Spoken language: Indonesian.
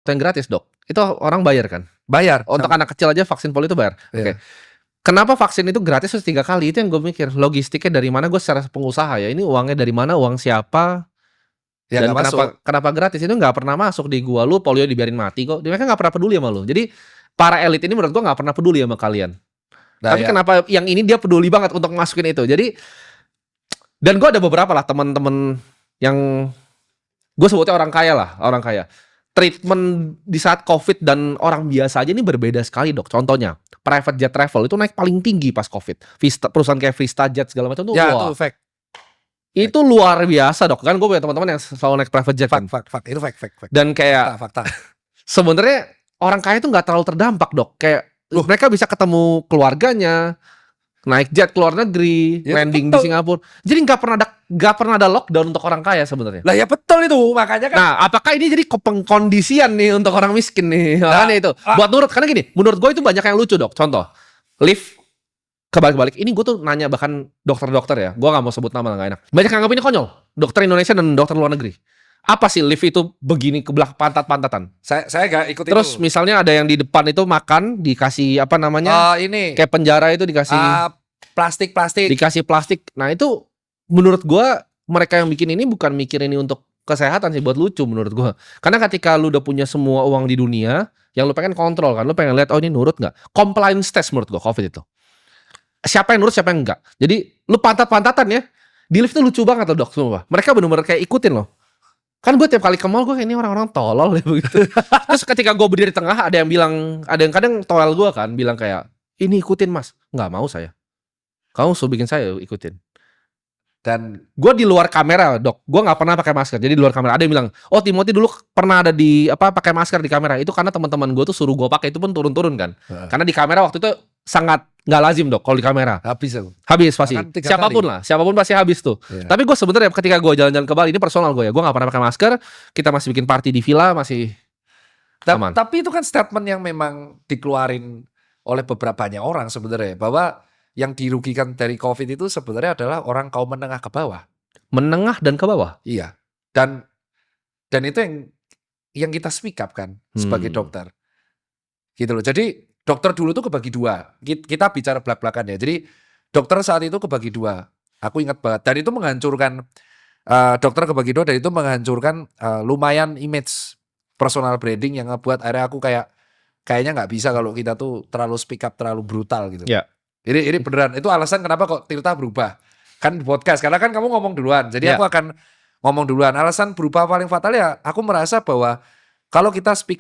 yang gratis, Dok. Itu orang bayar kan? Bayar. Untuk anak kecil aja vaksin polio itu bayar. Oke. Kenapa vaksin itu gratis terus 3 kali? Itu yang gue mikir. Logistiknya dari mana? Gue secara pengusaha ya. Ini uangnya dari mana? Uang siapa? Ya, dan kenapa gratis? Itu nggak pernah masuk di gua. Lu polio dibiarin mati kok. Mereka nggak pernah peduli sama lu. Jadi para elit ini menurut gua nggak pernah peduli sama kalian. Nah, tapi kenapa yang ini dia peduli banget untuk masukin itu? Jadi dan gua ada beberapa lah teman-teman yang gue sebutnya orang kaya lah, orang kaya. Treatment di saat COVID dan orang biasa aja ini berbeda sekali, Dok. Contohnya, private jet travel itu naik paling tinggi pas COVID. Perusahaan kayak VistaJet segala macam tuh. Ya, itu fact. Itu luar biasa, Dok. Kan gue punya teman-teman yang selalu naik private jet. Fact. Itu fact. Dan kayak fakta. Sebenarnya orang kaya itu nggak terlalu terdampak, Dok. Kayak mereka bisa ketemu keluarganya, naik jet ke luar negeri, landing di Singapura. Jadi nggak pernah ada lockdown untuk orang kaya sebenarnya. Lah ya betul itu, makanya kan. Nah, apakah ini jadi pengkondisian nih untuk orang miskin nih? Makanya itu. Buat karena gini, menurut gue itu banyak yang lucu, Dok. Contoh, lift kebalik-balik. Ini gue tuh nanya bahkan dokter-dokter ya. Gue gak mau sebut nama, gak enak. Banyak yang anggap ini konyol. Dokter Indonesia dan dokter luar negeri. Apa sih lift itu begini ke belakang pantat-pantatan? Saya gak ikut Terus itu. Misalnya ada yang di depan itu makan, dikasih apa namanya? Ini. Kayak penjara itu dikasih. Plastik. Dikasih plastik. Nah itu menurut gue mereka yang bikin ini bukan mikir ini untuk kesehatan sih, buat lucu menurut gue. Karena ketika lu udah punya semua uang di dunia, yang lu pengen kontrol kan. Lu pengen lihat, oh ini nurut gak? Compliance test menurut gue COVID itu. Siapa yang nurut, siapa yang enggak. Jadi lu pantat-pantatan ya. Di lift tuh lucu banget loh, Dok, semua. Mereka bener-bener kayak ikutin loh. Kan gue tiap kali ke mall gue kayak ini orang-orang tolol ya begitu. Terus ketika gue berdiri di tengah ada yang bilang, ada yang kadang tolol gue kan bilang kayak, ini ikutin Mas. Nggak mau saya. Kamu suruh bikin saya ikutin. Dan gue di luar kamera, Dok. Gue nggak pernah pakai masker. Jadi di luar kamera ada yang bilang, oh Timothy dulu pernah ada di pakai masker di kamera. Itu karena teman-teman gue tuh suruh gue pakai, itu pun turun-turun kan. Karena di kamera waktu itu sangat nggak lazim, Dok, kalau di kamera. Habis pasti. Siapapun pasti habis tuh. Tapi gue sebenarnya ketika gue jalan-jalan ke Bali, ini personal gue ya. Gue nggak pernah pakai masker. Kita masih bikin party di villa, masih aman. Tapi itu kan statement yang memang dikeluarin oleh beberapa banyak orang sebenarnya, bahwa yang dirugikan dari COVID itu sebenarnya adalah orang kaum menengah ke bawah. Menengah dan ke bawah? Iya. Dan itu yang kita speak up kan sebagai dokter. Gitu loh. Jadi dokter dulu tuh kebagi dua. Kita bicara belak-belakan ya. Jadi dokter saat itu kebagi dua. Aku ingat banget. Dan itu menghancurkan, dokter kebagi dua, dan itu menghancurkan lumayan image personal branding yang ngebuat akhirnya aku kayaknya nggak bisa kalau kita tuh terlalu speak up, terlalu brutal gitu. Ya. Ini beneran. Itu alasan kenapa kok Tirta berubah. Kan podcast. Karena kan kamu ngomong duluan. Jadi aku akan ngomong duluan. Alasan berubah paling fatal ya, aku merasa bahwa kalau kita speak